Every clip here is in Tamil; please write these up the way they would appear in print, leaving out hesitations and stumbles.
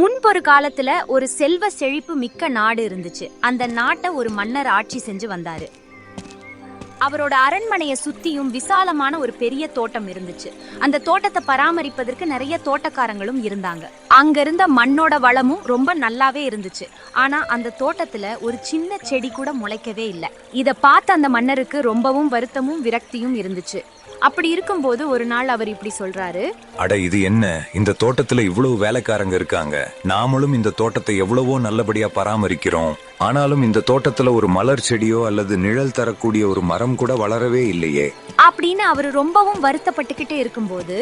முன்பொரு காலத்துல ஒரு செல்வ செழிப்பு மிக்க நாடு இருந்துச்சு. அந்த நாட்டை ஒரு மன்னர் ஆட்சி செஞ்சு வந்தாரு. அவரோட அரண்மனையை சுத்தியும் விசாலமான ஒரு பெரிய தோட்டம் இருந்துச்சு. அந்த தோட்டத்தை பராமரிப்பதற்கு நிறைய தோட்டக்காரங்களும் இருந்தாங்க. அங்க இருந்த மண்ணோட வளமும் ரொம்ப நல்லாவே இருந்துச்சு. ஆனா அந்த தோட்டத்துல ஒரு சின்ன செடி கூட முளைக்கவே இல்லை. இத பார்த்த அந்த மன்னருக்கு ரொம்பவும் வருத்தமும் விரக்தியும் இருந்துச்சு. அப்படி இருக்கும்போது ஒரு நாள் அவர் இப்படி சொல்றாரு, அட இது என்ன, இந்த தோட்டத்துல இவ்வளவு வேலைக்காரங்க இருக்காங்க, நாமளும் இந்த தோட்டத்தை எவ்வளவோ நல்லபடியா பராமரிக்கிறோம், ஆனாலும் இந்த தோட்டத்துல ஒரு மலர் செடியோ அல்லது நிழல் தரக்கூடிய ஒரு மரம் கூட வளரவே இல்லையே அப்படின்னு அவரு ரொம்பவும் வருத்தப்பட்டுக்கிட்டே இருக்கும்போது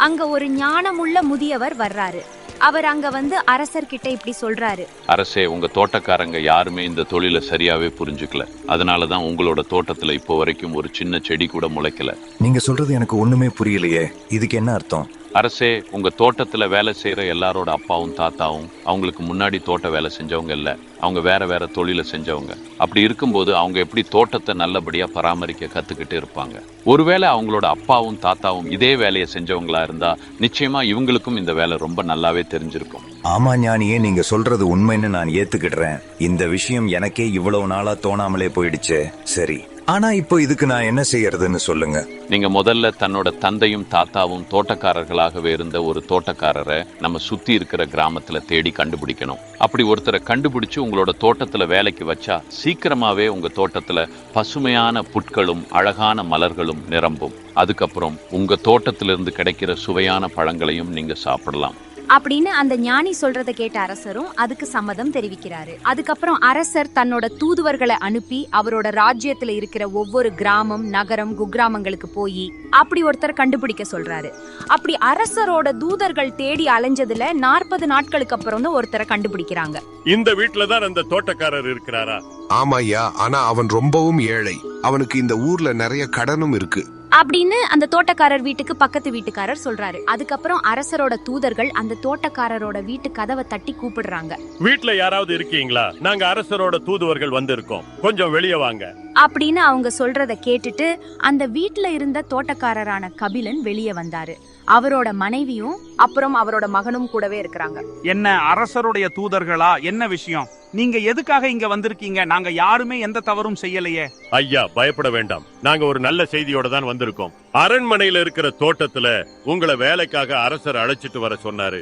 அங்க ஒரு ஞானமுள்ள முதியவர் வர்றாரு. அவர் அங்க வந்து அரசர்கிட்ட இப்படி சொல்றாரு, அரசே, உங்க தோட்டக்காரங்க யாருமே இந்த தொழிலை சரியாவே புரிஞ்சுக்கல. அதனாலதான் உங்களோட தோட்டத்துல இப்போ வரைக்கும் ஒரு சின்ன செடி கூட முளைக்கல. நீங்க சொல்றது எனக்கு ஒண்ணுமே புரியலையே, இதுக்கு என்ன அர்த்தம்? அரசே, உங்க தோட்டத்துல வேலை செய்யற எல்லாரோட அப்பாவும் தாத்தாவும் அவங்களுக்கு முன்னாடி தோட்ட வேலை செஞ்சவங்க இல்ல, அவங்க வேற வேற தொழிலை செஞ்சவங்க. அப்படி இருக்கும்போது அவங்க எப்படி தோட்டத்தை நல்லபடியா பராமரிக்க கத்துக்கிட்டு இருப்பாங்க? ஒருவேளை அவங்களோட அப்பாவும் தாத்தாவும் இதே வேலையை செஞ்சவங்களா இருந்தா நிச்சயமா இவங்களுக்கும் இந்த வேலை ரொம்ப நல்லாவே தெரிஞ்சிருக்கும். ஆமா ஞானியே, நீங்க சொல்றது உண்மைன்னு நான் ஏத்துக்கிடுறேன். இந்த விஷயம் எனக்கே இவ்வளவு நாளா தோணாமலே போயிடுச்சு. சரி, ஆனா இப்போ இதுக்கு நான் என்ன செய்யறதுன்னு சொல்லுங்க. நீங்க முதல்ல தன்னோட தந்தையும் தாத்தாவும் தோட்டக்காரர்களாகவே இருந்த ஒரு தோட்டக்காரரை நம்ம சுத்தி இருக்கிற கிராமத்துல தேடி கண்டுபிடிக்கணும். அப்படி ஒருத்தரை கண்டுபிடிச்சு உங்களோட தோட்டத்துல வேலைக்கு வச்சா சீக்கிரமாவே உங்க தோட்டத்துல பசுமையான புட்களும் அழகான மலர்களும் நிரம்பும். அதுக்கப்புறம் உங்க தோட்டத்திலிருந்து கிடைக்கிற சுவையான பழங்களையும் நீங்க சாப்பிடலாம் அப்படின்னு அந்த ஞானி சொல்றத கேட்ட அரசரும் அதுக்கு சம்மதம் தெரிவிக்கிறாரு. அதுக்கப்புறம் அரசர் தன்னோட தூதுவர்களை அனுப்பி அவரோட ராஜ்யத்துல இருக்கிற ஒவ்வொரு கிராமம், நகரம், குக்கிராமங்களுக்கு போய் அப்படி ஒருத்தர் கண்டுபிடிக்க சொல்றாரு. அப்படி அரசரோட தூதர்கள் தேடி அலைஞ்சதுல 40 நாட்களுக்கு அப்புறம் தான் ஒருத்தரை கண்டுபிடிக்கிறாங்க. இந்த வீட்டுலதான் அந்த தோட்டக்காரர் இருக்கிறாரா? ஆமாய்யா, ஆனா அவன் ரொம்பவும் ஏழை. அவனுக்கு இந்த ஊர்ல நிறைய கடனும் இருக்கு அப்படின்னு அந்த தோட்டக்காரர் வீட்டுக்கு பக்கத்து வீட்டுக்காரர் சொல்றாரு. அதுக்கப்புறம் அரசரோட தூதர்கள் அந்த தோட்டக்காரரோட வீட்டு கதவை தட்டி கூப்பிடுறாங்க. வீட்டுல யாராவது இருக்கீங்களா? நாங்க அரசரோட தூதுவர்கள் வந்திருக்கோம், கொஞ்சம் வெளியே வாங்க அப்படின்னு அவங்க சொல்றத கேட்டுட்டு அந்த வீட்டுல இருந்த தோட்டக்காரரான கபிலன் வெளியே வந்தாரு. அவரோட மனைவியும் அப்புறம் அவரோட மகனும் கூடவே இருக்கிறாங்க. என்ன அரசருடைய தூதர்களா? என்ன விஷயம்? நீங்க எதுக்காக இங்க வந்திருக்கீங்க? நாங்க யாருமே எந்த தவறும் செய்யலையே. ஐயா, பயப்பட வேண்டாம், நாங்க ஒரு நல்ல செய்தியோட தான் வந்திருக்கோம். அரண்மனையில இருக்கிற தோட்டத்துல உங்களை வேலைக்காக அரசர் அழைச்சிட்டு வர சொன்னாரு.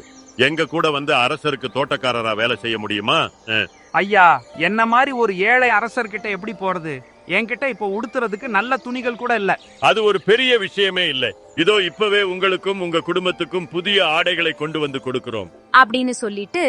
எங்க கூட வந்து அரசருக்கு தோட்டக்காரரா வேலை செய்ய முடியுமா? ஐயா, என்ன மாதிரி ஒரு ஏழை அரசர்கிட்ட எப்படி போறது? என்கிட்ட இப்போ உடுத்துறதுக்கு நல்ல துணிகள் கூட இல்ல. அது ஒரு பெரிய விஷயமே இல்ல. இதோ இப்பவே உங்களுக்கும் உங்க குடும்பத்துக்கும் புதிய ஆடைகளை கொண்டு வந்து கொடுக்கிறோம் அப்படின்னு சொல்லிட்டு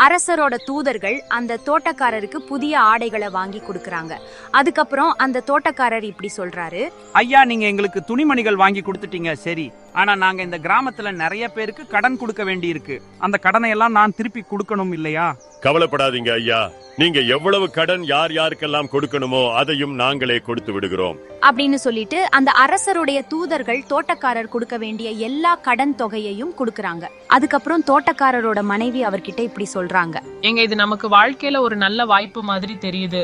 அரசரோட தூதர்கள் அந்த தோட்டக்காரருக்கு புதிய ஆடைகளை வாங்கி கொடுக்கறாங்க. அதுக்கப்புறம் அந்த தோட்டக்காரர் இப்படி சொல்றாரு, ஐயா, நீங்க எங்களுக்கு துணிமணிகள் வாங்கி கொடுத்துட்டீங்க, சரி. ஆனா நாங்க இந்த கிராமத்துல நிறைய பேருக்கு கடன் கொடுக்க வேண்டி இருக்கு. அந்த கடனை எல்லாம் நான் திருப்பி கொடுக்கணும் இல்லையா? கவலைப்படாதீங்க ஐயா, நீங்க எவ்வளவு கடன் யார் யாருக்கெல்லாம் கொடுக்கணுமோ அதையும் நாங்களே கொடுத்து விடுகிறோம் அப்படின்னு சொல்லிட்டு அந்த அரசருடைய தூதர்கள் தோட்டக்காரர் கொடுக்க வேண்டிய எல்லா கடன் தொகையையும் கொடுக்கறாங்க. அதுக்கப்புறம் தோட்டக்காரரோட மனைவி அவர்கிட்ட இப்படி சொல்றாங்க, இது நமக்கு வாழ்க்கையில ஒரு நல்ல வாய்ப்பு மாதிரி தெரியுது.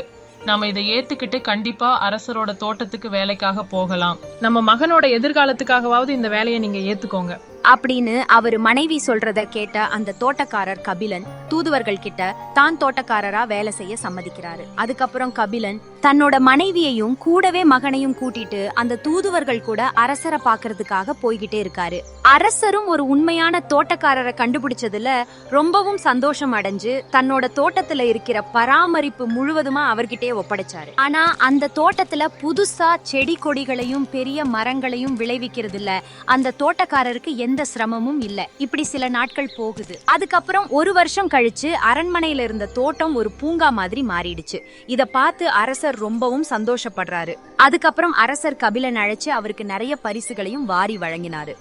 நாம இதை ஏத்துக்கிட்டு கண்டிப்பா அரசரோட தோட்டத்துக்கு வேலைக்காக போகலாம். நம்ம மகனோட எதிர்காலத்துக்காகவாவது இந்த வேலையை நீங்க ஏத்துக்கோங்க அப்படின்னு அவர் மனைவி சொல்றத கேட்ட அந்த தோட்டக்காரர் கபிலன் தூதுவர்கள் கிட்ட தான் தோட்டக்காரரா வேலை செய்ய சம்மதிக்கிறாரு. அதுக்கப்புறம் கபிலன் தன்னோட மனைவியையும் கூடவே மகனையும் கூட்டிட்டு அந்த தூதுவர்கள் கூட அரசரை பாக்குறதுக்காக போய்கிட்டே இருக்காரு. அரசரும் ஒரு உண்மையான தோட்டக்காரரை கண்டுபிடிச்சதுல ரொம்பவும் சந்தோஷம் அடைஞ்சு தன்னோட தோட்டத்துல இருக்கிற பராமரிப்பு முழுவதுமா அவர்கிட்டயே ஒப்படைச்சாரு. ஆனா அந்த தோட்டத்துல புதுசா செடி கொடிகளையும் பெரிய மரங்களையும் விளைவிக்கிறது இல்ல. அந்த தோட்டக்காரருக்கு எந்த சிரமமும் இல்ல. இப்படி சில நாட்கள் போகுது. அதுக்கப்புறம் ஒரு வருஷம் கழிச்சு அரண்மனையில இருந்த தோட்டம் ஒரு பூங்கா மாதிரி மாறிடுச்சு. இத பார்த்து அரசர் ரொம்பவும் சந்தோஷப்படுறாரு. அதுக்கப்புறம் அரசர் கபிலன் அழைச்சு அவருக்கு நிறைய பரிசுகளையும் வாரி வழங்கினாரு.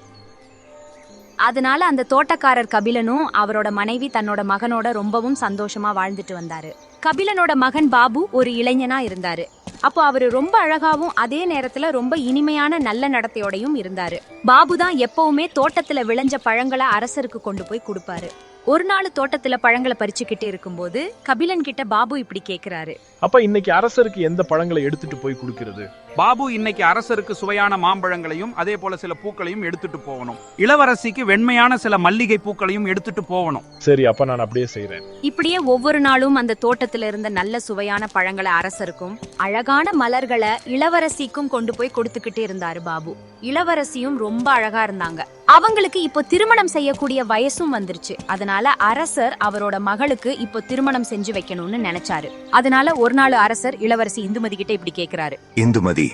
அதனால அந்த தோட்டக்காரர் கபிலனும் அவரோட மனைவி தன்னோட மகனோட ரொம்பவும் சந்தோஷமா வாழ்ந்துட்டு வந்தாரு. கபிலனோட மகன் பாபு ஒரு இளைஞனா இருந்தாரு. அப்போ அவரு ரொம்ப அழகாவும் அதே நேரத்துல ரொம்ப இனிமையான நல்ல நடத்தையோடையும் இருந்தாரு. பாபு தான் எப்பவுமே தோட்டத்துல விளைஞ்ச பழங்களை அரசருக்கு கொண்டு போய் கொடுப்பாரு. ஒரு நாள் தோட்டத்துல பழங்களை பறிச்சுக்கிட்டு இருக்கும்போது கபிலன் கிட்ட பாபு இப்படி கேக்குறாரு. அப்ப இன்னைக்கு அரசருக்கு எந்த பழங்களை எடுத்துட்டு போய் கொடுக்கிறது? பாபு இன்னைக்கு அரசருக்கு சுவையான மாம்பழங்களையும் அதே போல சில பூக்களையும் எடுத்துட்டு போகணும். இளவரசிக்கு வெண்மையான சில மல்லிகை பூக்களையும் எடுத்துட்டு போகணும். சரி, அப்ப நான் அப்படியே செய்றேன். இப்படியே ஒவ்வொரு நாளும் அந்த தோட்டத்துல இருந்த நல்ல சுவையான பழங்களை அரசருக்கும் அழகான மலர்களை இளவரசிக்கும் கொண்டு போய் கொடுத்துக்கிட்டு இருந்தாரு பாபு. இளவரசியும் ரொம்ப அழகா இருந்தாங்க. அவங்களுக்கு இப்போ திருமணம் செய்யக்கூடிய வயசும் வந்துருச்சு. அதனால அரசர் அவரோட மகளுக்கு இப்போ திருமணம் செஞ்சு வைக்கணும்னு நினைச்சாரு. அதனால ஒரு நாள் அரசர் இளவரசி இந்துமதி கிட்ட இப்படி கேக்குறாரு. இந்துமதி,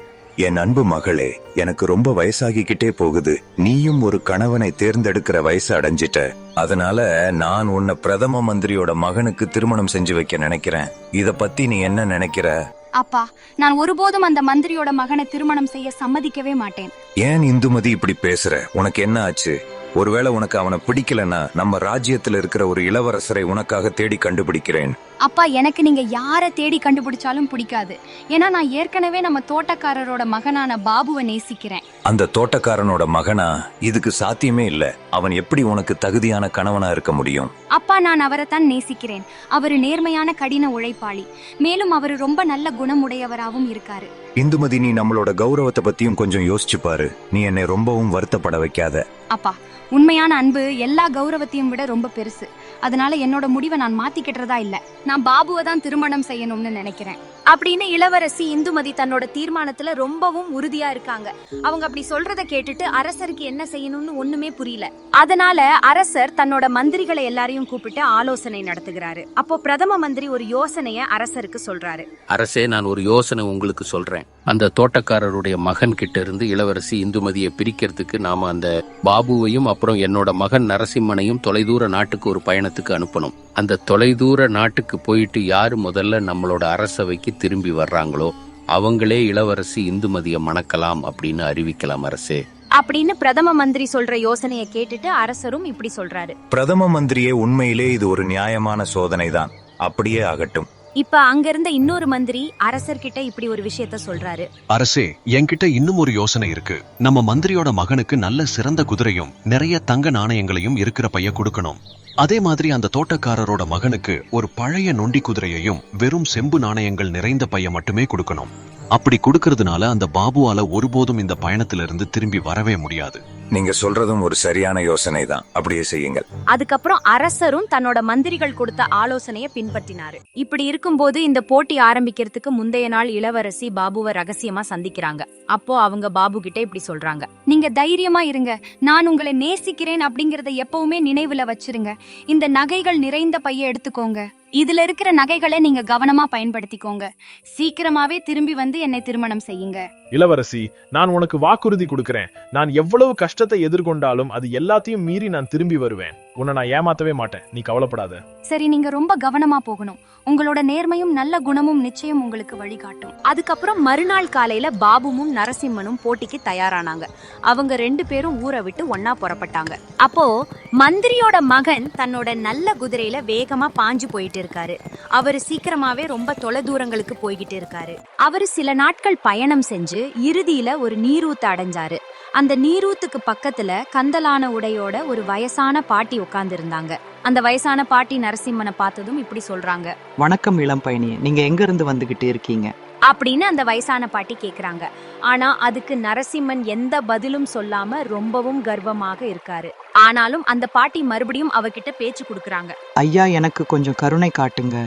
என் அன்பு மகளே, எனக்கு ரொம்ப வயசாகிக்கிட்டே போகுது. நீயும் ஒரு கணவனை தேர்ந்தெடுக்கிற வயசு அடைஞ்சிட்ட. அதனால நான் உன்னை பிரதம மந்திரியோட மகனுக்கு திருமணம் செஞ்சு வைக்க நினைக்கிறேன். இத பத்தி நீ என்ன நினைக்கிற? அப்பா, நான் ஒருபோதும் அந்த மந்திரியோட மகனை திருமணம் செய்ய சம்மதிக்கவே மாட்டேன். ஏன் இந்துமதி இப்படி பேசுற? உனக்கு என்ன ஆச்சு? ஒருவேளை உனக்கு அவனை பிடிக்கலன்னா நம்ம ராஜ்யத்துல இருக்கிற ஒரு இளவரசரை உனக்காக தேடி கண்டுபிடிக்கிறேன். அப்பா, எனக்கு நீங்க யாரை தேடி கண்டுபிடிச்சாலும் பிடிக்காது. ஏன்னா நான் ஏற்கனவே நம்ம தோட்டக்காரரோட மகனான பாபுவை நேசிக்கிறேன். அந்த தோட்டக்காரனோட மகனா? இதுக்கு சாத்தியமே இல்ல. அவன் எப்படி உனக்கு தகுதியான கணவனா இருக்க முடியும்? அப்பா, நான் அவரை தான் நேசிக்கிறேன். அவரு நேர்மையான கடின உழைப்பாளி. மேலும் அவரு ரொம்ப நல்ல குணமுடையவராகவும் இருக்காரு. இந்துமதி, நீ நம்மளோட கௌரவத்தை பத்தியும் கொஞ்சம் யோசிச்சு பாரு. நீ என்னை ரொம்பவும் வருத்தப்பட வைக்காத. அப்பா, உண்மையான அன்பு எல்லா கௌரவத்தையும் விட ரொம்ப பெருசு. அதனால என்னோட முடிவை நான் மாத்திக்கிட்டதா இல்ல. நான் பாபுவை தான் திருமணம் செய்யணும்னு நினைக்கிறேன் அப்படின்னு இளவரசி இந்துமதி தன்னோட தீர்மானத்துல ரொம்பவும் உறுதியா இருக்காங்க. அவங்க அப்படி சொல்றத கேட்டுட்டு அரசருக்கு என்ன செய்யணும்னு ஒண்ணுமே புரியல. அதனால அரசர் தன்னோட மந்திரிகளை எல்லாரையும் கூப்பிட்டு ஆலோசனை நடத்துகிறாரு. அப்போ பிரதம மந்திரி ஒரு யோசனைய அரசருக்கு சொல்றாரு. அரசே, நான் ஒரு யோசனை உங்களுக்கு சொல்றேன். அந்த தோட்டக்காரருடைய மகன் கிட்ட இருந்து இளவரசி இந்துமதியை பிரிக்கிறதுக்கு நாம அந்த பாபுவையும் அப்புறம் என்னோட மகன் நரசிம்மனையும் தொலைதூர நாட்டுக்கு ஒரு பயணத்துக்கு அனுப்பணும். அந்த தொலைதூர நாட்டுக்கு போயிட்டு யாரு முதல்ல நம்மளோட அரசவைக்கு திரும்பி வர்றாங்களோ அவங்களே இளவரசி இந்துமதியை மணக்கலாம் அப்படின்னு அறிவிக்கலாம் அரசே. அப்படின்னு பிரதம மந்திரி சொல்ற யோசனையை கேட்டுட்டு அரசரும் இப்படி சொல்றாரு. பிரதம மந்திரியே, உண்மையிலே இது ஒரு நியாயமான சோதனை தான். அப்படியே ஆகட்டும். இப்ப அங்க இருந்த இன்னொரு மந்திரி அரசர்கிட்ட இப்படி ஒரு விஷயத்த சொல்றாரு. அரசே, என்கிட்ட இன்னும் ஒரு யோசனை இருக்கு. நம்ம மந்திரியோட மகனுக்கு நல்ல சிறந்த குதிரையும் நிறைய தங்க நாணயங்களையும் இருக்கிற பைய கொடுக்கணும். அதே மாதிரி அந்த தோட்டக்காரரோட மகனுக்கு ஒரு பழைய நொண்டி குதிரையையும் வெறும் செம்பு நாணயங்கள் நிறைந்த பைய மட்டுமே கொடுக்கணும். அப்படி கொடுக்கறதுனால அந்த பாபுவால ஒருபோதும் இந்த பயணத்திலிருந்து திரும்பி வரவே முடியாது. நீங்க சொல்றதும் ஒரு சரியான யோசனை தான். அப்படியே செய்யுங்கள். அதுக்கப்புறம் அரசரும் தன்னோட மந்திரிகள் கொடுத்த ஆலோசனையை பின்பற்றினாரு. இப்படி இருக்கும்போது இந்த போட்டி ஆரம்பிக்கிறதுக்கு முந்தைய நாள் இளவரசி பாபுவை ரகசியமா சந்திக்கிறாங்க. அப்போ அவங்க பாபு கிட்ட இப்படி சொல்றாங்க. நீங்க தைரியமா இருங்க. நான் உங்களை நேசிக்கிறேன் அப்படிங்கறத எப்பவுமே நினைவுல வச்சிருங்க. இந்த நகைகள் நிறைந்த பைய எடுத்துக்கோங்க. இதுல இருக்கிற நகைகளை நீங்க கவனமா பயன்படுத்திக்கோங்க. சீக்கிரமாவே திரும்பி வந்து என்னை திருமணம் செய்யுங்க. இளவரசி, நான் உனக்கு வாக்குறுதி கொடுக்கிறேன். நான் எவ்வளவு கஷ்டத்தை எதிர்கொண்டாலும் அது எல்லாத்தையும் மீறி நான் திரும்பி வருவேன். உன்னை நான் ஏமாத்தவே மாட்டேன். நீ கவலைப்படாத. சரி, நீங்க ரொம்ப கவனமா போகணும். உங்களோட நேர்மையும் நல்ல குணமும் நிச்சயம் உங்களுக்கு வழிகாட்டும். அதுக்கப்புறம் மறுநாள் காலையில பாபுவும் நரசிம்மனும் போட்டிக்கு தயாரானாங்க. அவங்க 2 பேரும் ஊரை விட்டு ஒன்னா புறப்பட்டாங்க. அப்போ மந்திரியோட மகன் தன்னோட நல்ல குதிரையில வேகமா பாஞ்சு போயிட்டு இருக்காரு. அவரு சீக்கிரமாவே ரொம்ப தொலைதூரங்களுக்கு போய்கிட்டு இருக்காரு. அவரு சில நாட்கள் பயணம் செஞ்சு இறுதியில ஒரு நீரூத்து அடைஞ்சாரு. அந்த நீரூத்துக்கு பக்கத்துல கந்தலான உடையோட ஒரு வயசான பாட்டி உட்கார்ந்து இருந்தாங்க. அந்த வயசான பாட்டி நரசிம்மனை பார்த்ததும் இப்படி சொல்றாங்க. வணக்கம் இளம் பயணி, நீங்க எங்க இருந்து வந்துகிட்டு இருக்கீங்க அப்படின்னு அந்த வயசான பாட்டி கேக்குறாங்க. ஆனா அதுக்கு நரசிம்மன் எந்த பதிலும் சொல்லாம ரொம்பவும் கர்வமாக இருக்காரு. ஆனாலும் அந்த பாட்டி மறுபடியும் அவகிட்ட பேச்சு கொடுக்கறாங்க. ஐயா, எனக்கு கொஞ்சம் கருணை காட்டுங்க.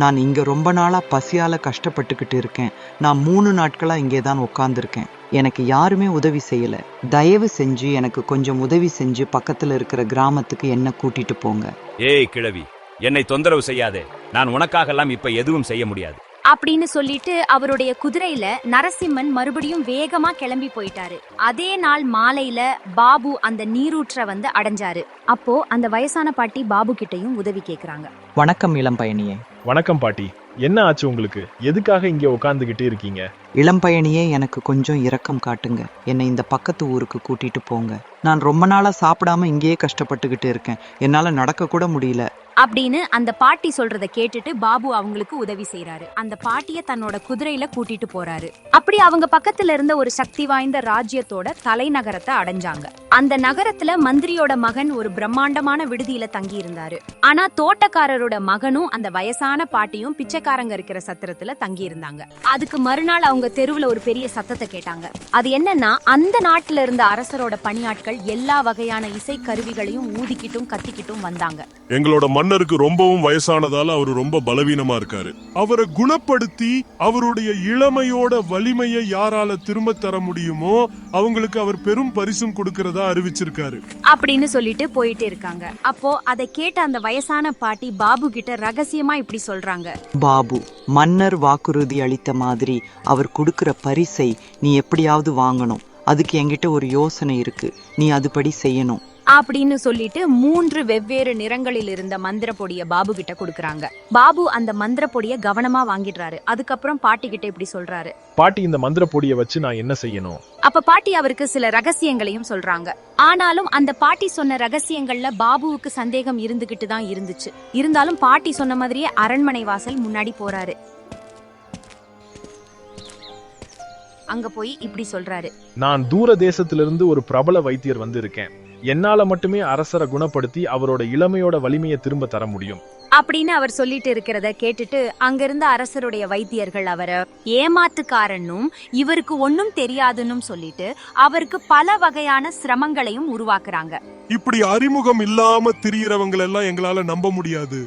நான் இங்க ரொம்ப நாளா பசியால கஷ்டப்பட்டுக்கிட்டு இருக்கேன். நான் 3 நாட்களா இங்கே தான் உட்கார்ந்துருக்கேன். எனக்கு யாருமே உதவி செய்யல. தயவு செஞ்சு எனக்கு கொஞ்சம் உதவி செஞ்சு பக்கத்துல இருக்கிற கிராமத்துக்கு என்ன கூட்டிட்டு போங்க. ஏய் கிழவி, என்னை தொந்தரவு செய்யாதே. நான் உனக்காகலாம் இப்ப எதுவும் செய்ய முடியாது அப்படின்னு சொல்லிட்டு அவருடைய குதிரையில நரசிம்மன் மறுபடியும் வேகமா கிளம்பி போயிட்டாரு. அதே நாள் மாலையில பாபு அந்த நீரூற்ற வந்து அடைஞ்சாரு. அப்போ அந்த வயசான பாட்டி பாபு கிட்டையும் உதவி கேக்குறாங்க. வணக்கம் இளம் பயணியே. வணக்கம் பாட்டி. என்ன ஆச்சு உங்களுக்கு? எதுக்காக இங்க உட்கார்ந்துகிட்டு இருக்கீங்க? இளம்பயணியே, எனக்கு கொஞ்சம் இரக்கம் காட்டுங்க. என்னை இந்த பக்கத்து ஊருக்கு கூட்டிட்டு போங்க. நான் ரொம்ப நாளா சாப்பிடாம இங்கேயே கஷ்டப்பட்டுக்கிட்டு இருக்கேன். என்னால நடக்க கூட முடியல. அப்படின்னு அந்த பாட்டி சொல்றத கேட்டுட்டு பாபு அவங்களுக்கு உதவி செய்யறாரு. அந்த பாட்டிய தன்னோட குதிரையில கூட்டிட்டு போறாரு. அப்படி அவங்க பக்கத்துல இருந்த ஒரு சக்தி வாய்ந்த ராஜ்யத்தோட தலைநகரத்தை அடைஞ்சாங்க. அந்த நகரத்துல மந்திரியோட மகன் ஒரு பிரம்மாண்டமான விடுதியில தங்கி இருந்தாரு. ஆனா தோட்டக்காரரோட மகனும் அந்த வயசான பாட்டியும் பிச்சைக்காரங்க இருக்கிற சத்திரத்துல தங்கி இருந்தாங்க. அதுக்கு மறுநாள் அவங்க தெருவுல ஒரு பெரிய சத்தத்தை கேட்டாங்க. அது என்னன்னா, அந்த நாட்டுல இருந்த அரசரோட பணியாட்கள் எல்லா வகையான இசை கருவிகளையும் ஊதிக்கிட்டும் கத்திக்கிட்டும் வந்தாங்க. எங்களோட மன்னருக்கு ரொம்பவும் வயசானதால அவரு ரொம்ப பலவீனமா இருக்காரு. அவரை குணப்படுத்தி அவருடைய இளமையோட வலிமையை யாரால திரும்ப தர முடியுமோ அவங்களுக்கு அவர் பெரும் பரிசும் கொடுக்கறதா அறிவிச்சிருக்காரு அப்படின்னு சொல்லிட்டு போயிட்டு இருக்காங்க. அப்போ அதை கேட்ட அந்த வயசான பாட்டி பாபு கிட்ட ரகசியமா இப்படி சொல்றாங்க. பாபு, மன்னர் வாக்குறுதி அளித்த மாதிரி அவர் கொடுக்கிற பரிசை நீ எப்படியாவது வாங்கணும். அதுக்கு என்கிட்ட ஒரு யோசனை இருக்கு. நீ அதுபடி செய்யணும் அப்படின்னு சொல்லிட்டு 3 வெவ்வேறு நிறங்களில் இருந்த மந்திர பொடிய பாபு கிட்ட கொடுக்கறாங்க. பாபு அந்த மந்திர பொடிய கவனமா வாங்கிடுறாரு. அதுக்கப்புறம் பாட்டி கிட்ட இப்படி சொல்றாரு. பாட்டி, இந்த மந்திர பொடியை வச்சு நான் என்ன செய்யணும்? அப்ப பாட்டி அவருக்கு சில ரகசியங்களையும் சொல்றாங்க. ஆனாலும் அந்த பாட்டி சொன்ன ரகசியங்கள்ல பாபுவுக்கு சந்தேகம் இருந்துகிட்டு தான் இருந்துச்சு. இருந்தாலும் பாட்டி சொன்ன மாதிரியே அரண்மனை வாசல் முன்னாடி போறாரு. அங்க போய் இப்படி சொல்றாரு. நான் தூர தேசத்திலிருந்து ஒரு பிரபல வைத்தியர் வந்து இருக்கேன். என்னால மட்டுமே அரசரை குணப்படுத்தி அவரோட இளமையோட வலிமையை திரும்ப தர முடியும் அப்படின்னு அவர் சொல்லிட்டு இருக்கிறத கேட்டுட்டு அங்கிருந்த அரசருடைய வைத்தியர்கள் அவரை ஏமாத்துக்காரனும் இவருக்கு ஒன்னும் தெரியாதுன்னு சொல்லிட்டு அவருக்கு பல வகையான சிரமங்களையும் உருவாக்குறாங்க. இப்படி அறிமுகம் இல்லாம திரியறவங்க எல்லாம் எங்களால நம்ப முடியாது.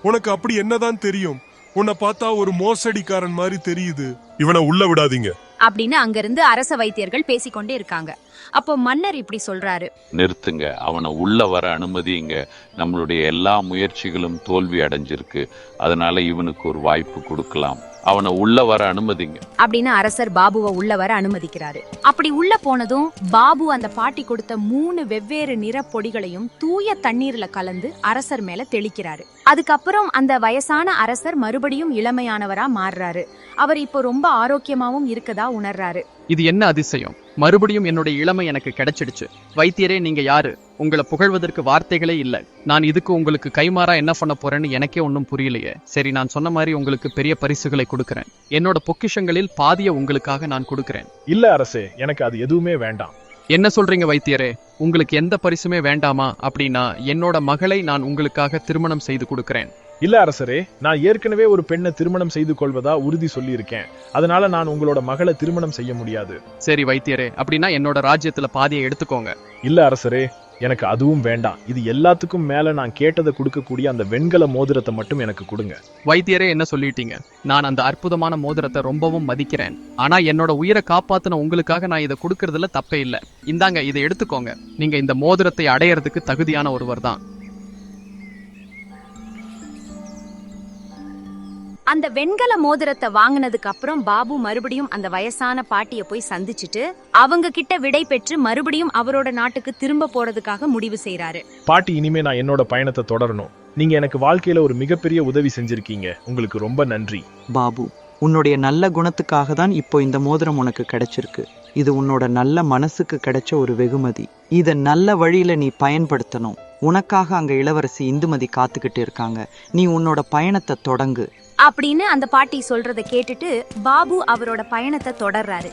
உனக்கு அப்படி என்னதான் தெரியும்? உன்னை பார்த்தா ஒரு மோசடிக்காரன் மாதிரி தெரியுது. இவனை உள்ள விடாதீங்க அப்படின்னு அங்கிருந்து அரச வைத்தியர்கள் பேசிக்கொண்டே இருக்காங்க. அப்போ மன்னர் இப்படி சொல்றாரு. நிறுத்துங்க, அவனை உள்ள வர அனுமதிங்க. நம்மளுடைய எல்லா முயற்சிகளும் தோல்வி அடைஞ்சிருக்கு. அதனால இவனுக்கு ஒரு வாய்ப்பு கொடுக்கலாம். அவனை உள்ள வர அனுமதிங்க அப்படின்னு அரசர் பாபுவை உள்ள வர அனுமதிக்கிறாரு. அப்படி உள்ள போனதும் பாபு அந்த பாட்டி கொடுத்த 3 வெவ்வேறு நிற பொடிகளையும் தூய தண்ணீர்ல கலந்து அரசர் மேல தெளிக்கிறாரு. அதுக்கப்புறம் அந்த வயசான அரசர் மறுபடியும் இளமையானவரா மாறுறாரு. அவர் இப்போ ரொம்ப ஆரோக்கியமாவும் இருக்கதா உணர்றாரு. இது என்ன அதிசயம்! மறுபடியும் என்னுடைய இளமை எனக்கு கிடைச்சிடுச்சு. வைத்தியரே, நீங்க யாரு? உங்களை புகழ்வதற்கு வார்த்தைகளே இல்ல. நான் இதுக்கு உங்களுக்கு கைமாறா என்ன பண்ண போறேன்னு எனக்கே ஒன்னும் புரியலையே. சரி, நான் சொன்ன மாதிரி உங்களுக்கு பெரிய பரிசுகளை கொடுக்கறேன். என்னோட பொக்கிஷங்களில் பாதிய உங்களுக்காக நான் கொடுக்கறேன். இல்ல அரசே, எனக்கு அது எதுவுமே வேண்டாம். என்ன சொல்றீங்க வைத்தியரே? உங்களுக்கு எந்த பரிசுமே வேண்டாமா? அப்படின்னா என்னோட மகளை நான் உங்களுக்காக திருமணம் செய்து கொடுக்கறேன். இல்ல அரசரே, நான் ஏற்கனவே ஒரு பெண்ணை திருமணம் செய்து கொள்வதா உறுதி சொல்லி இருக்கேன். அதனால நான் உங்களோட மகளை திருமணம் செய்ய முடியாது. சரி வைத்தியரே, அப்படின்னா என்னோட ராஜ்யத்துல பாதியை எடுத்துக்கோங்க. இல்ல அரசரே, எனக்கு அதுவும் வேண்டாம். இது எல்லாத்துக்கும் மேல நான் கேட்டதை கொடுக்கக்கூடிய அந்த வெண்கல மோதிரத்தை மட்டும் எனக்கு கொடுங்க. வைத்தியரே, என்ன சொல்லிட்டீங்க? நான் அந்த அற்புதமான மோதிரத்தை ரொம்பவும் மதிக்கிறேன். ஆனா என்னோட உயிரை காப்பாத்தின உங்களுக்காக நான் இதை கொடுக்கறதுல தப்பே இல்லை. இந்தாங்க, இதை எடுத்துக்கோங்க. நீங்க இந்த மோதிரத்தை அடையறதுக்கு தகுதியான ஒருவர் தான். அந்த வெண்கல மோதிரத்தை வாங்கினதுக்கு அப்புறம் பாபு மறுபடியும் அந்த வயசான பாட்டிய போய் சந்திச்சுட்டு அவங்க கிட்ட விடை பெற்று மறுபடியும் அவரோட நாட்டுக்கு திரும்ப போறதுக்காக முடிவு செய்யறாரு. பாட்டி, இனிமே நான் என்னோட பயணத்தை தொடரணும். நீங்க எனக்கு வாழ்க்கையில ஒரு மிகப்பெரிய உதவி செஞ்சிருக்கீங்க. உங்களுக்கு ரொம்ப நன்றி. பாபு, உன்னுடைய நல்ல குணத்துக்காக தான் இப்போ இந்த மோதிரம் உனக்கு கிடைச்சிருக்கு. இது உன்னோட நல்ல மனசுக்கு கிடைச்ச ஒரு வெகுமதி. இத நல்ல வழியில நீ பயன்படுத்தணும். உனக்காக அங்க இளவரசி இந்துமதி காத்துக்கிட்டு இருக்காங்க. நீ உன்னோட பயணத்தை தொடங்கு அப்படின்னு அந்த பாட்டி சொல்றத கேட்டுட்டு பாபு அவரோட பயணத்தை தொடர்றாரு.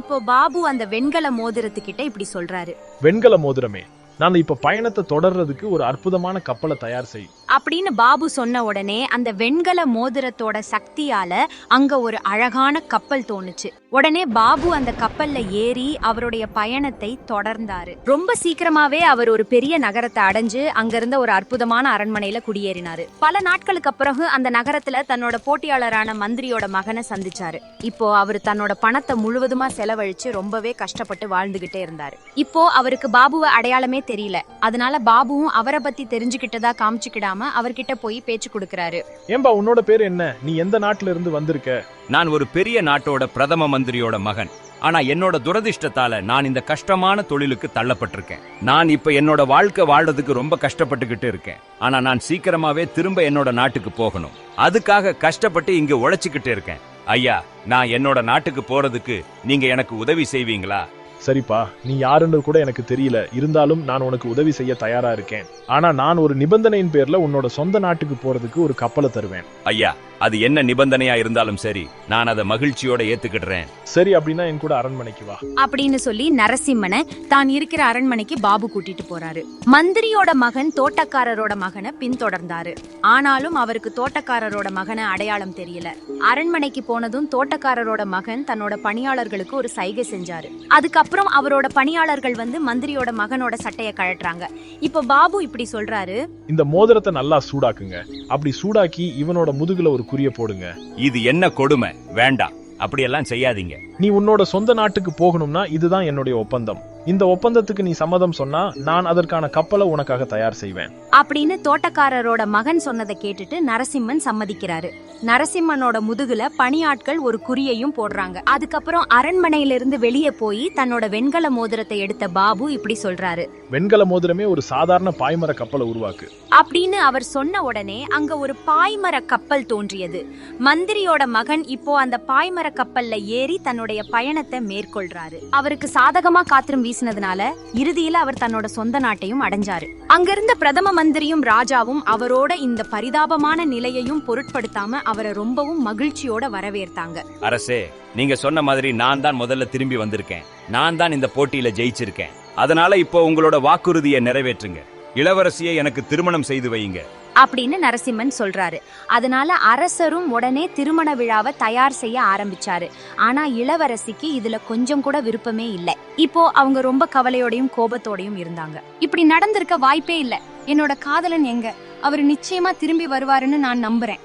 இப்போ பாபு அந்த வெண்கல மோதிரத்துக்கிட்ட இப்படி சொல்றாரு. வெண்கல மோதிரமே, நான் இப்ப பயணத்தை தொடர்றதுக்கு ஒரு அற்புதமான கப்பலை தயார் செய் அப்படின்னு பாபு சொன்ன உடனே அந்த வெண்கல மோதிரத்தோட சக்தியால அங்க ஒரு அழகான கப்பல் தோணுச்சு. உடனே பாபு அந்த கப்பல்ல ஏறி அவருடைய பயணத்தை தொடர்ந்தாரு. ரொம்ப சீக்கிரமாவே அவர் ஒரு பெரிய நகரத்தை அடைஞ்சு அங்கிருந்த ஒரு அற்புதமான அரண்மனையில குடியேறினாரு. பல நாட்களுக்கு பிறகு அந்த நகரத்துல தன்னோட போட்டியாளரான மந்திரியோட மகனை சந்திச்சாரு. இப்போ அவர் தன்னோட பணத்தை முழுவதுமா செலவழிச்சு ரொம்பவே கஷ்டப்பட்டு வாழ்ந்துகிட்டே இருந்தாரு. இப்போ அவருக்கு பாபுவை அடையாளமே தெரியல. அதனால பாபுவும் அவரை பத்தி தெரிஞ்சுக்கிட்டதா காமிச்சுக்கிடாம அவர்கிட்ட போய் பேச்சு கொடுக்கறாரு. ஏம்பா, உன்னோட பேர் என்ன? நீ எந்த நாட்டுல இருந்து வந்திருக்க? நான் ஒரு பெரிய நாட்டோட பிரதம மந்திரியோட மகன். ஆனா என்னோட துரதிர்ஷ்டத்தால நான் இந்த கஷ்டமான தொழிலுக்கு தள்ளப்பட்டிருக்கேன். நான் இப்ப என்னோட வாழ்க்கை வாழ்றதுக்கு ரொம்ப கஷ்டப்பட்டுக்கிட்டு இருக்கேன். ஆனா நான் சீக்கிரமாவே திரும்ப என்னோட நாட்டுக்கு போகணும். அதுக்காக கஷ்டப்பட்டு இங்க உழைச்சுக்கிட்டு இருக்கேன். ஐயா, நான் என்னோட நாட்டுக்கு போறதுக்கு நீங்க எனக்கு உதவி செய்வீங்களா? சரிப்பா, நீ யாருன்னு கூட எனக்கு தெரியல, இருந்தாலும் நான் உனக்கு உதவி செய்ய தயாரா இருக்கேன். ஆனா நான் ஒரு நிபந்தனையின் பேர்ல உன்னோட சொந்த நாட்டுக்கு போறதுக்கு ஒரு கப்பலை தருவேன். ஐயா, அது என்ன நிபந்தனையா இருந்தாலும் சரி, நான் அதை மகிழ்ச்சியோட ஏத்துக்கிடுறேன். சரி, அப்படின்னா என் கூட அரண்மனைக்கு வா அப்படின்னு சொல்லி நரசிம்மனை தான் இருக்கிற அரண்மனைக்கு பாபு கூட்டிட்டு போறாரு. மந்திரியோட மகன் தோட்டக்காரரோட மகனை பின்தொடர்ந்தாரு. ஆனாலும் அவருக்கு தோட்டக்காரரோட மகனை அடையாளம் தெரியல. அரண்மனைக்கு போனதும் தோட்டக்காரரோட மகன் தன்னோட பணியாளர்களுக்கு ஒரு சைகை செஞ்சாரு. அதுக்கப்புறம் அவரோட பணியாளர்கள் வந்து மந்திரியோட மகனோட சட்டையை கழட்டுறாங்க. இப்ப பாபு இப்படி சொல்றாரு, இந்த மோதிரத்தை நல்லா சூடாக்குங்க. அப்படி சூடாக்கி இவனோட முதுகுல ஒரு குறிய போடுங்க. இது என்ன கொடுமை? வேண்டாம், அப்படியெல்லாம் செய்யாதீங்க. நீ உன்னோட சொந்த நாட்டுக்கு போகணும்னா இதுதான் என்னுடைய ஒப்பந்தம். இந்த ஒப்பந்தத்துக்கு நீ சம்மதம் சொன்னா நான் அதற்கான கப்பலை உனக்காக தயார் செய்வேன் அப்படின்னு தோட்டக்காரரோட மகன் சொன்னதை கேட்டுட்டு நரசிம்மன் சம்மதிக்கிறாரு. நரசிம்மனோட முதுகுல பணியாட்கள் ஒரு குறியையும் போடுறாங்க. அதுக்கப்புறம் அரண்மனையிலிருந்து வெளியே போய் தன்னோட வெண்கல மோதிரத்தை எடுத்த பாபு இப்படி சொல்றாரு, வெண்கல மோதிரமே ஒரு சாதாரண பாய்மர கப்பலை உருவாக்கு அப்படின்னு அவர் சொன்ன உடனே அங்க ஒரு பாய்மர கப்பல் தோன்றியது. மந்திரியோட மகன் இப்போ அந்த பாய்மர கப்பல்ல ஏறி தன்னுடைய பயணத்தை மேற்கொள்றாரு. அவருக்கு சாதகமா காத்திரும் வீசினதுனால இறுதியில அவர் தன்னோட சொந்த நாட்டையும் அடைஞ்சாரு. அங்கிருந்த பிரதம மந்திரியும் ராஜாவும் அவரோட இந்த பரிதாபமான நிலையையும் பொருட்படுத்தாம அவரை ரொம்பவும் மகிழ்ச்சியோட வரவேற்றாங்க. அரசே, நீங்க சொன்ன மாதிரி நான் தான் முதல்ல திரும்பி வந்திருக்கேன். நான் தான் இந்த போட்டியில ஜெயிச்சிருக்கேன். அதனால இப்போ உங்களோட வாக்குறுதியை நிறைவேற்றுங்க. இளவரசியை எனக்கு திருமணம் செய்து வையுங்க அப்படின்னு நரசிம்மன் சொல்றாரு. அதனால அரசரும் உடனே திருமண விழாவை தயார் செய்ய ஆரம்பிச்சாரு. ஆனா இளவரசிக்கு இதுல கொஞ்சம் கூட விருப்பமே இல்லை. இப்போ அவங்க ரொம்ப கவலையோடையும் கோபத்தோடையும் இருந்தாங்க. இப்படி நடந்திருக்க வாய்ப்பே இல்ல. என்னோட காதலன் எங்க? அவர் நிச்சயமா திரும்பி வருவாருன்னு நான் நம்புறேன்.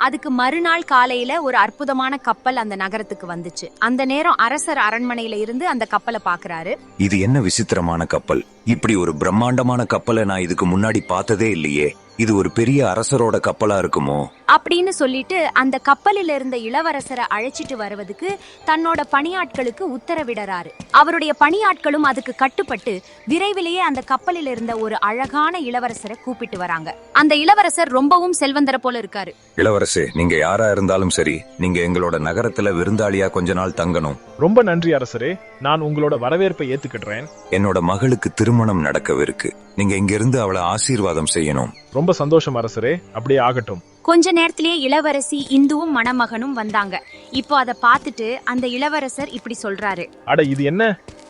அதுக்கு மறுநாள் காலையில ஒரு அற்புதமான கப்பல் அந்த நகரத்துக்கு வந்துச்சு. அந்த நேரம் அரசர் அரண்மனையில இருந்து அந்த கப்பலை பாக்குறாரு. இது என்ன விசித்திரமான கப்பல்! இப்படி ஒரு பிரம்மாண்டமான கப்பலை நான் இதுக்கு முன்னாடி பார்த்ததே இல்லையே. இது ஒரு பெரிய அரசரோட கப்பலா இருக்குமோ அப்படின்னு சொல்லிட்டு அந்த கப்பலில் இருந்த இளவரசரை அழைச்சிட்டு வருவதுக்கு தன்னோட பணியாட்களுக்கு உத்தரவிடறாரு. அவருடைய பணியாட்களும் அதுக்கு கட்டுப்பட்டு விரைவிலேயே அந்த கப்பலில் இருந்த ஒரு அழகான இளவரசரை கூப்பிட்டு வராங்க. அந்த இளவரசர் ரொம்பவும் செல்வந்தர போல இருக்காரு. இளவரசே, நீங்க யாரா இருந்தாலும் சரி, நீங்க எங்களோட நகரத்துல விருந்தாளியா கொஞ்ச நாள் தங்கணும். ரொம்ப நன்றி அரசரே, நான் உங்களோட வரவேற்பை ஏத்துக்கிடுறேன். என்னோட மகளுக்கு திருமணம் நடக்கவிருக்கு. நீங்க இங்க இருந்து அவளை ஆசீர்வாதம் செய்யணும். ரொம்ப சந்தோஷம் அரசரே, அப்படியே ஆகட்டும். கொஞ்ச நேரத்திலேயே இளவரசி இந்துவும் மணமகனும் வந்தாங்க. இப்போ அதை பார்த்துட்டு அந்த இளவரசர் இப்படி சொல்றாரு, அட இது என்ன?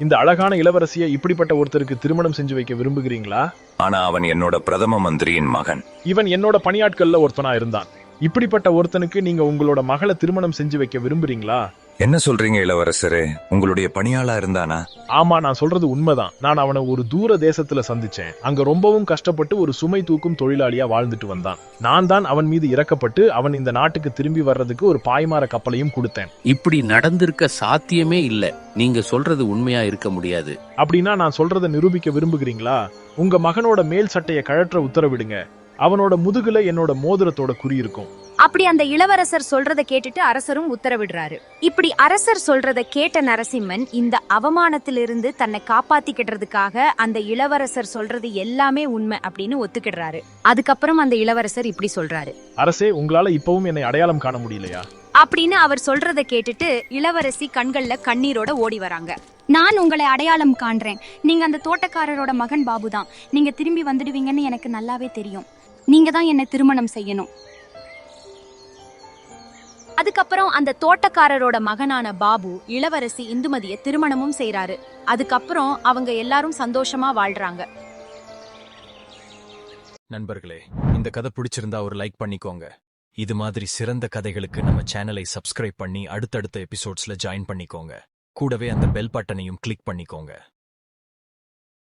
இந்த அழகான இளவரசியை இப்படிப்பட்ட ஒருத்தருக்கு திருமணம் செஞ்சு வைக்க விரும்புகிறீங்களா? ஆனா அவன் என்னோட பிரதம மந்திரியின் மகன். இவன் என்னோட பணியாட்கள்ல ஒருத்தனா இருந்தான். இப்படிப்பட்ட ஒருத்தனுக்கு நீங்க உங்களோட மகளை திருமணம் செஞ்சு வைக்க விரும்புறீங்களா? என்ன சொல்றீங்க இளவரசரே? உங்களுடைய பணியாளா இருந்தானா? ஆமா, நான் சொல்றது உண்மைதான். நான் அவனை ஒரு தூர தேசத்துல சந்திச்சேன். அங்க ரொம்பவும் கஷ்டப்பட்டு ஒரு சுமை தூக்கும் தொழிலாளியா வாழ்ந்துட்டு வந்தான். நான் தான் அவன் மீது இறக்கப்பட்டு அவன் இந்த நாட்டுக்கு திரும்பி வர்றதுக்கு ஒரு பாய்மர கப்பலையும் கொடுத்தேன். இப்படி நடந்திருக்க சாத்தியமே இல்ல. நீங்க சொல்றது உண்மையா இருக்க முடியாது. அப்படின்னா நான் சொல்றதை நிரூபிக்க விரும்புகிறீங்களா? உங்க மகனோட மேல் சட்டையை கழற்ற உத்தரவிடுங்க. அவனோட முதுகுல என்னோட மோதிரத்தோட குறி இருக்கும். அப்படி அந்த இளவரசர் சொல்றதை கேட்டுட்டு அரசரும் உத்தரவிடுறாரு. இப்படி அரசர் சொல்றதை கேட்ட நரசிம்மன் இந்த அவமானத்திலிருந்து தன்னை காப்பாத்திக்கிட்டதுக்காக அந்த இளவரசர் சொல்றது எல்லாமே உண்மை அப்படின்னு ஒத்துக்கிடுறாரு. அதுக்கப்புறம் அந்த இளவரசர் இப்படி சொல்றாரு, அரசே, உங்களால இப்பவும் என்னை அடையாளம் காண முடியலையா? அப்படின்னு அவர் சொல்றதை கேட்டுட்டு இளவரசி கண்கள்ல கண்ணீரோட ஓடி வராங்க. நான் உங்களை அடையாளம் காண்றேன். நீங்க அந்த தோட்டக்காரரோட மகன் பாபு தான். நீங்க திரும்பி வந்துடுவீங்கன்னு எனக்கு நல்லாவே தெரியும். நீங்க தான் என்னை திருமணம் செய்யணும். அதுக்கப்புறம் அந்த தோட்டக்காரரோட மகனான பாபு இளவரசி இந்துமதியை திருமணமும் செய்யறாரு. அதுக்கப்புறம் அவங்க எல்லாரும் சந்தோஷமா வாழ்றாங்க. நண்பர்களே, இந்த கதை பிடிச்சிருந்தா ஒரு லைக் பண்ணிக்கோங்க. இது மாதிரி சிறந்த கதைகளுக்கு நம்ம சேனலை சப்ஸ்கிரைப் பண்ணி அடுத்தடுத்த எபிசோட்ஸ்ல ஜாயின் பண்ணிக்கோங்க. கூடவே அந்த பெல் பட்டனையும் கிளிக் பண்ணிக்கோங்க.